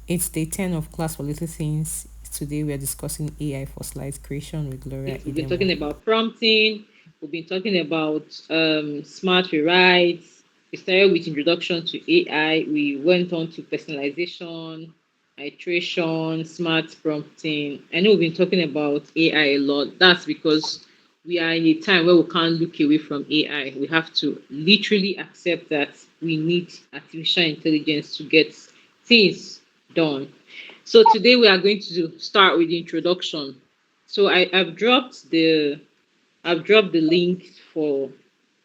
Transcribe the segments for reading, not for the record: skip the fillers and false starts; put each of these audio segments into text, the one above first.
It's day 10 of Class for Little Things. Today we are discussing AI for slides creation with Gloria We've been talking Idemo. about prompting. We've been talking about smart rewrites. We started with introduction to AI. We went on to personalization, iteration, smart prompting. I know we've been talking about AI a lot. That's because we are in a time where we can't look away from AI. We have to literally accept that we need artificial intelligence to get things done. So today we are going to start with the introduction. So I've dropped the link for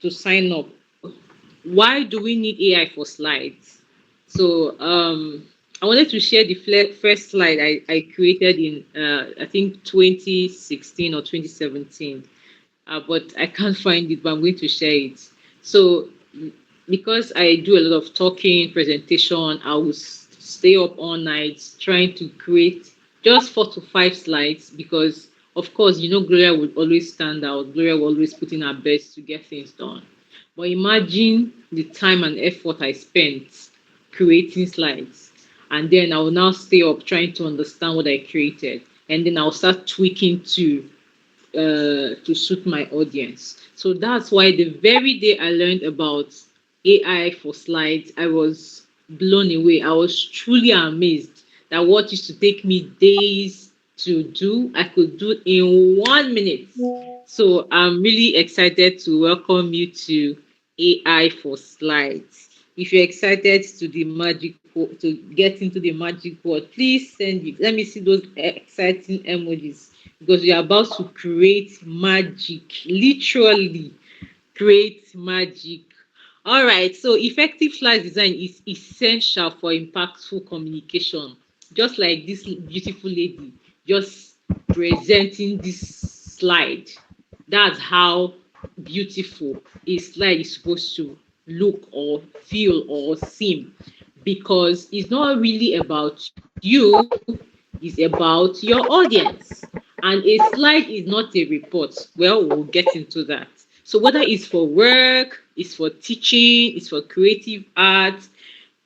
to sign up. Why do we need AI for slides? So I wanted to share the first slide I created in I think 2016 or 2017, but I can't find it, but I'm going to share it. So because I do a lot of talking, presentation, I will stay up all night trying to create just 4 to 5 slides because, of course, Gloria would always stand out. Gloria will always put in her best to get things done. But imagine the time and effort I spent creating slides. And then I will now stay up trying to understand what I created. And then I'll start tweaking to suit my audience. So that's why the very day I learned about AI for slides, I was blown away. I was truly amazed that what used to take me days to do, I could do in 1 minute. So I'm really excited to welcome you to AI for slides. If you're excited to to get into the magic word, please send it. Let me see those exciting emojis because we are about to create magic, literally create magic. All right, so effective slide design is essential for impactful communication. Just like this beautiful lady just presenting this slide. That's how beautiful a slide is supposed to look or feel or seem, because it's not really about you, it's about your audience. And a slide is not a report. Well, we'll get into that. So whether it's for work, it's for teaching, it's for creative art,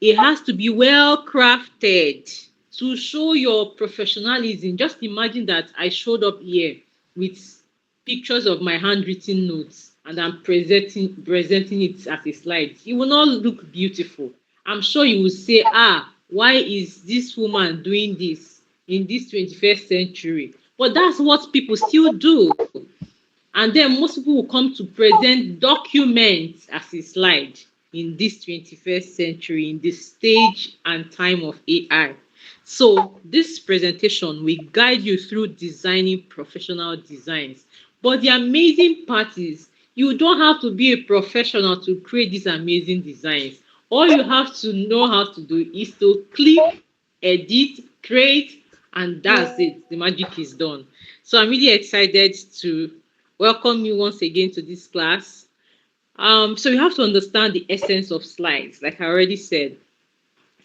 it has to be well crafted to show your professionalism. Just imagine that I showed up here with pictures of my handwritten notes and I'm presenting it as a slide. It will not look beautiful. I'm sure you will say, why is this woman doing this in this 21st century? But that's what people still do. And then most people will come to present documents as a slide in this 21st century, in this stage and time of AI. So this presentation will guide you through designing professional designs. But the amazing part is you don't have to be a professional to create these amazing designs. All you have to know how to do is to click, edit, create, and that's it. The magic is done. So I'm really excited to welcome you once again to this class. So you have to understand the essence of slides. Like I already said,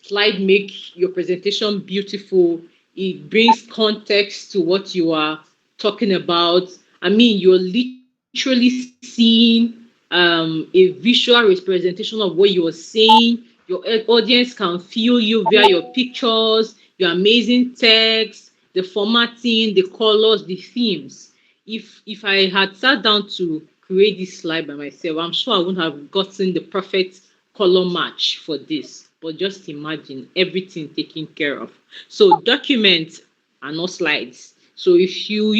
slide make your presentation beautiful. It brings context to what you are talking about. I mean, you're literally seeing a visual representation of what you're saying. Your audience can feel you via your pictures, your amazing text, the formatting, the colors, the themes. If I had sat down to create this slide by myself, I'm sure I wouldn't have gotten the perfect color match for this. But just imagine everything taken care of. So documents are not slides. So if you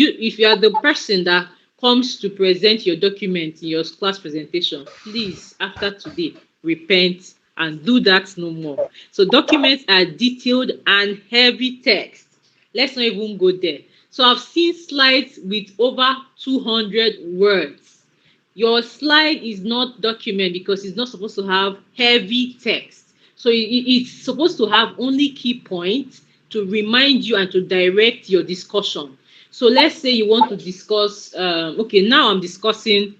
are the person that comes to present your document in your class presentation, please, after today, repent and do that no more. So documents are detailed and heavy text. Let's not even go there. So I've seen slides with over 200 words. Your slide is not document because it's not supposed to have heavy text. So it's supposed to have only key points to remind you and to direct your discussion. So let's say you want to discuss, okay, now I'm discussing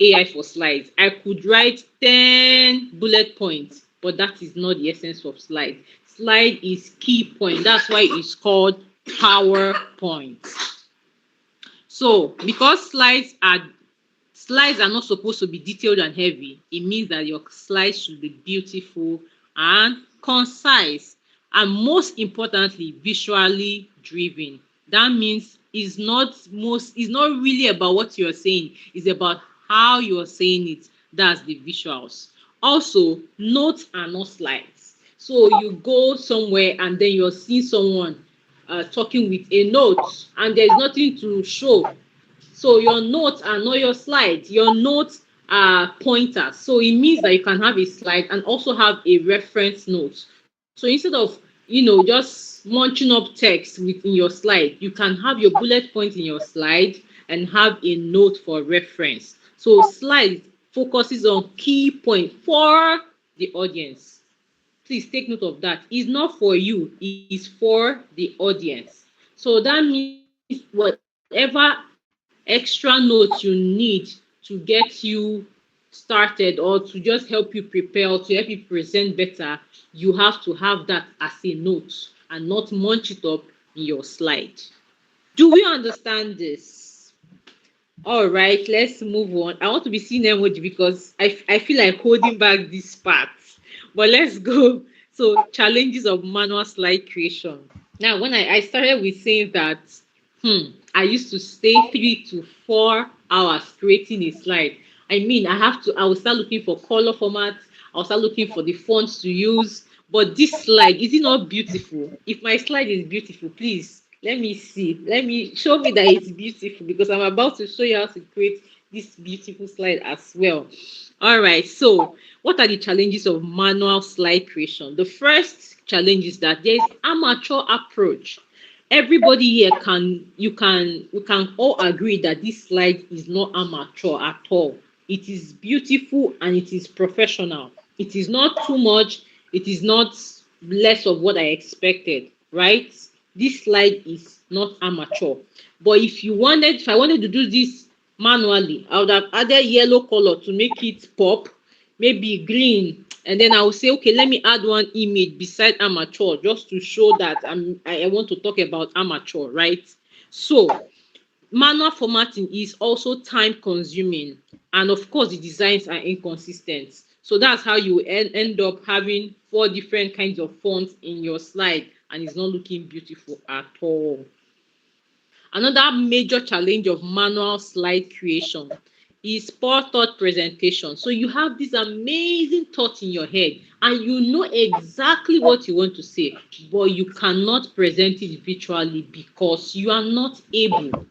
AI for slides. I could write 10 bullet points, but that is not the essence of slide. Slide is key point. That's why it's called PowerPoint. So because slides are not supposed to be detailed and heavy, it means that your slides should be beautiful and concise. and most importantly, visually driven. That means it's not really about what you're saying, it's about how you're saying it. That's the visuals. Also, notes are not slides. So you go somewhere and then you're seeing someone talking with a note and there's nothing to show. So your notes are not your slides. Your notes are pointers. So it means that you can have a slide and also have a reference note. So instead of just munching up text within your slide, you can have your bullet point in your slide and have a note for reference. So slide focuses on key point for the audience. Please take note of that. It's not for you, it's for the audience. So that means whatever extra notes you need to get you started or to just help you prepare or to help you present better, you have to have that as a note and not munch it up in your slide. Do we understand this? All right, let's move on. I want to be seeing emoji because I feel like holding back this part. But let's go. So, challenges of manual slide creation. Now, when I started with saying that, I used to stay 3 to 4 hours creating a slide. I will start looking for color formats, I'll start looking for the fonts to use. But this slide, is it not beautiful? If my slide is beautiful, please let me see. Let me show me that it's beautiful because I'm about to show you how to create this beautiful slide as well. All right, so what are the challenges of manual slide creation? The first challenge is that there is amateur approach. Everybody here we can all agree that this slide is not amateur at all. It is beautiful and it is professional. It is not too much, it is not less of what I expected, right? This slide is not amateur. But if I wanted to do this manually, I would have added yellow color to make it pop, maybe green, and then I will say, okay, let me add one image beside amateur just to show that I want to talk about amateur, right? So manual formatting is also time consuming, and of course the designs are inconsistent. So that's how you end up having 4 different kinds of fonts in your slide and it's not looking beautiful at all. Another major challenge of manual slide creation is poor thought presentation. So you have this amazing thought in your head and you know exactly what you want to say, but you cannot present it visually because you are not able,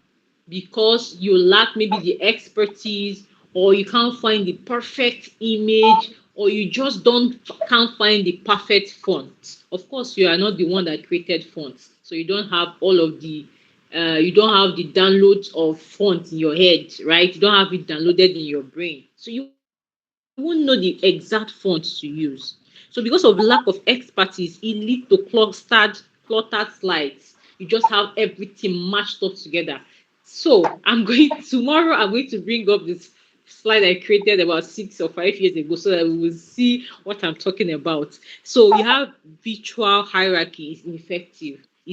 because you lack maybe the expertise, or you can't find the perfect image, or you just don't can't find the perfect font. Of course, you are not the one that created fonts, so you don't have all of the you don't have the downloads of fonts in your head, right? You don't have it downloaded in your brain, so you won't know the exact fonts to use. So because of lack of expertise, it leads to cluttered slides. You just have everything mashed up together. So tomorrow I'm going to bring up this slide I created about 6 or 5 years ago so that we will see what I'm talking about. So you have visual hierarchy is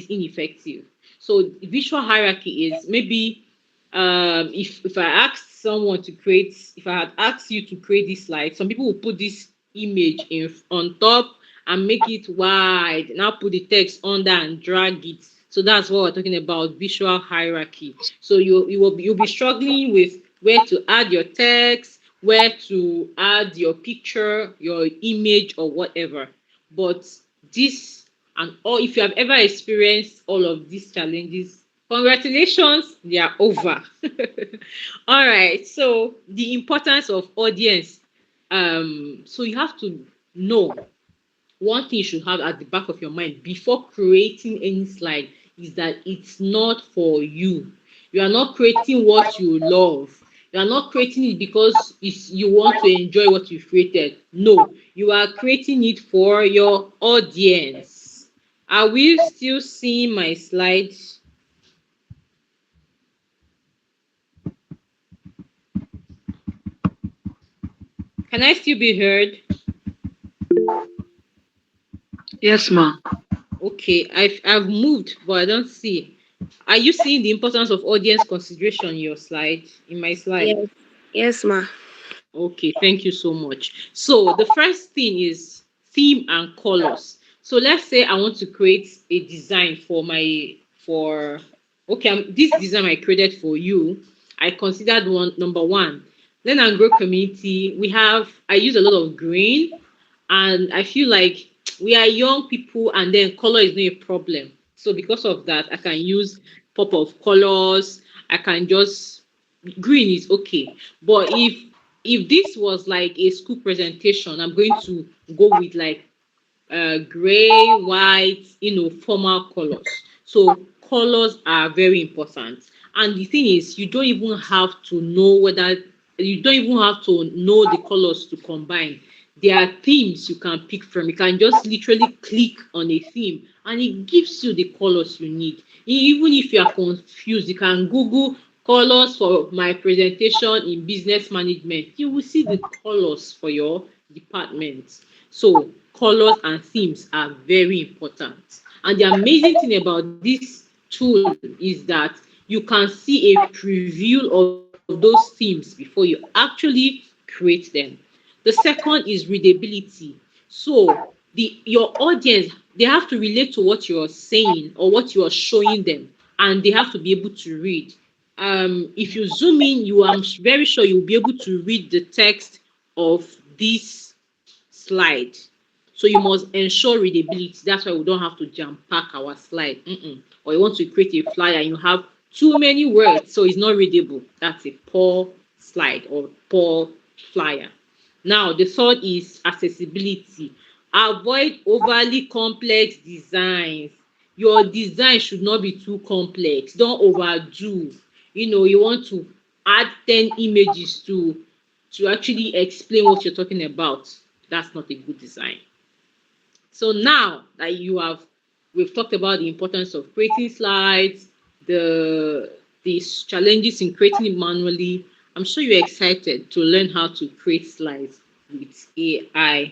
ineffective. So visual hierarchy is maybe if I asked someone to create, if I had asked you to create this slide, some people will put this image in on top and make it wide, now put the text under and drag it. So that's what we're talking about, visual hierarchy. So you'll be struggling with where to add your text, where to add your picture, your image, or whatever. But this and all, if you have ever experienced all of these challenges, congratulations, they are over. All right. So the importance of audience. So you have to know one thing you should have at the back of your mind before creating any slide is that it's not for you. You are not creating what you love. You are not creating it because you want to enjoy what you've created. No, you are creating it for your audience. Are we still seeing my slides? Can I still be heard? Yes, ma. Okay, I've moved, but I don't see. Are you seeing the importance of audience consideration in your slide, in my slide? Yes, yes, ma. Okay, thank you so much. So the first thing is theme and colors. So let's say I want to create a design for my for okay, this design I created for you. I considered one number one. Learn and grow community. I use a lot of green, and I feel like we are young people, and then color is not a problem. So because of that, I can use pop of colors. I can just green is okay. But if this was like a school presentation, I'm going to go with like gray, white, formal colors. So colors are very important. And the thing is, you don't even have to know the colors to combine. There are themes you can pick from. You can just literally click on a theme and it gives you the colors you need. Even if you are confused, you can Google colors for my presentation in business management. You will see the colors for your department. So colors and themes are very important. And the amazing thing about this tool is that you can see a preview of those themes before you actually create them. The second is readability. So your audience, they have to relate to what you're saying or what you are showing them, and they have to be able to read. If you zoom in, I'm very sure you'll be able to read the text of this slide. So you must ensure readability. That's why we don't have to jam pack our slide. Or you want to create a flyer and you have too many words, so it's not readable. That's a poor slide or poor flyer. Now, the third is accessibility. Avoid overly complex designs. Your design should not be too complex. Don't overdo. You want to add 10 images to actually explain what you're talking about. That's not a good design. So now that we've talked about the importance of creating slides, these challenges in creating it manually. I'm sure you're excited to learn how to create slides with AI.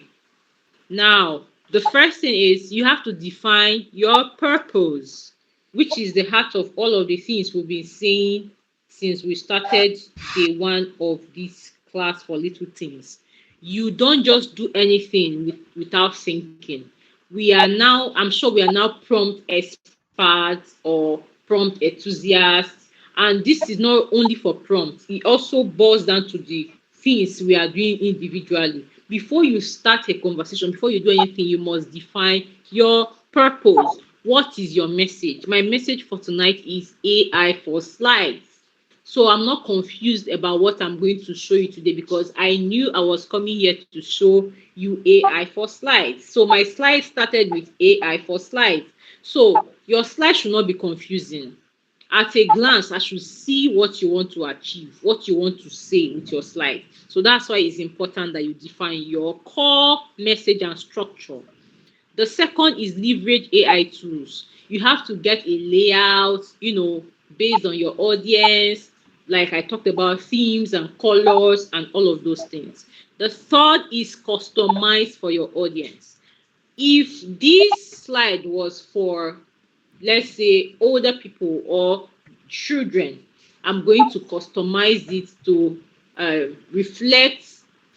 Now, the first thing is you have to define your purpose, which is the heart of all of the things we've been saying since we started day one of this class for little things. You don't just do anything without thinking. I'm sure we are now prompt experts or prompt enthusiasts. And this is not only for prompts, it also boils down to the things we are doing individually. Before you start a conversation, before you do anything, you must define your purpose. What is your message? My message for tonight is AI for slides. So I'm not confused about what I'm going to show you today because I knew I was coming here to show you AI for slides. So my slide started with AI for slides. So your slide should not be confusing. At a glance, I should see what you want to achieve, what you want to say with your slide. So that's why it's important that you define your core message and structure. The second is leverage AI tools. You have to get a layout, based on your audience, like I talked about themes and colors and all of those things. The third is customize for your audience. If this slide was for, let's say, older people or children, I'm going to customize it to reflect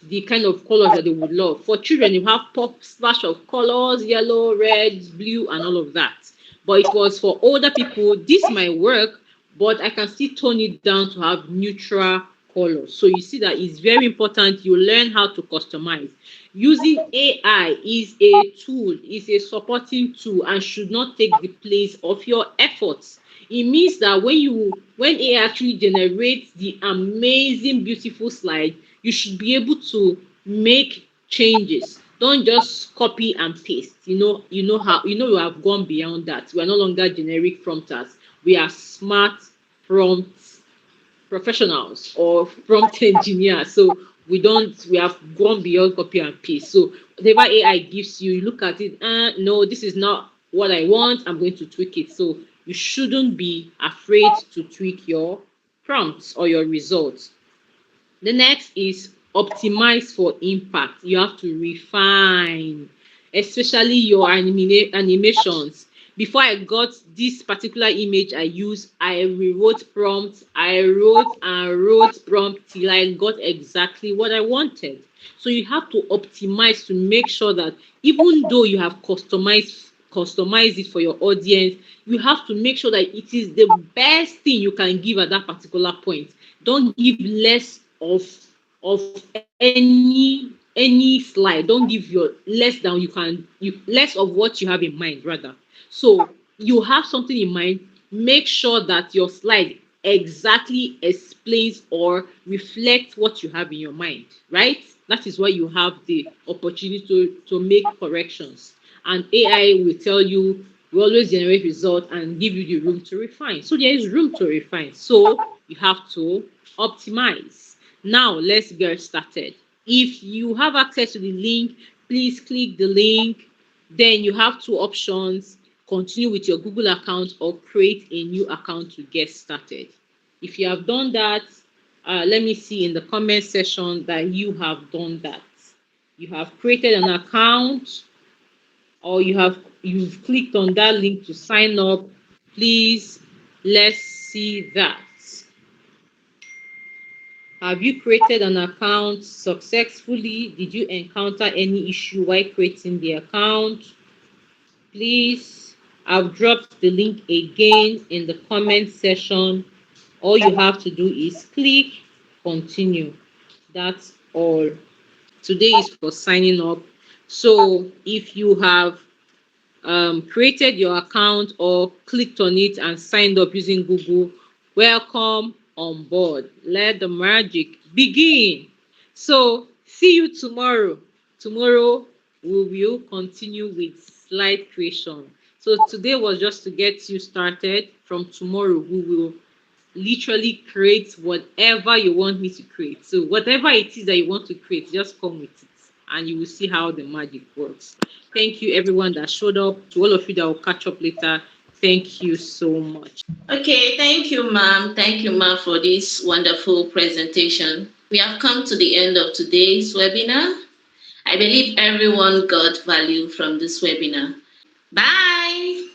the kind of colors that they would love. For children, you have pop splash of colors, yellow, red, blue, and all of that. But it was for older people, this might work, but I can still tone it down to have neutral colors. So you see that it's very important you learn how to customize. Using AI is a tool, is a supporting tool, and should not take the place of your efforts. It means that when AI actually generates the amazing, beautiful slide, you should be able to make changes. Don't just copy and paste. You have gone beyond that. We are no longer generic prompters. We are smart prompt professionals or prompt engineers. So we have gone beyond copy and paste. So whatever AI gives you, you look at it, no, this is not what I want. I'm going to tweak it. So you shouldn't be afraid to tweak your prompts or your results. The next is optimize for impact. You have to refine, especially your animations. before I got this particular image I used, I rewrote prompts, I wrote and wrote prompt till I got exactly what I wanted. So you have to optimize to make sure that even though you have customized it for your audience, you have to make sure that it is the best thing you can give at that particular point. Don't give less of any slide. Don't give your less than you less of what you have in mind rather. So you have something in mind, make sure that your slide exactly explains or reflects what you have in your mind, right? That is why you have the opportunity to make corrections. And AI will tell you, will always generate results and give you the room to refine. So there is room to refine. So you have to optimize. Now let's get started. If you have access to the link, please click the link. Then you have two options: continue with your Google account or create a new account to get started. If you have done that, let me see in the comment section that you have done that. You have created an account, or you've clicked on that link to sign up. Please, let's see that. Have you created an account successfully? Did you encounter any issue while creating the account? Please, I've dropped the link again in the comment section. All you have to do is click continue. That's all. Today is for signing up. So if you have created your account or clicked on it and signed up using Google, welcome on board. Let the magic begin. So see you tomorrow. Tomorrow we will continue with slide creation. So today was just to get you started. From tomorrow we will literally create whatever you want me to create. So whatever it is that you want to create, just come with it and you will see how the magic works. Thank you everyone that showed up. To all of you that will catch up later, thank you so much. Okay, thank you, ma'am. Thank you, ma'am, for this wonderful presentation. We have come to the end of today's webinar. I believe everyone got value from this webinar. Bye.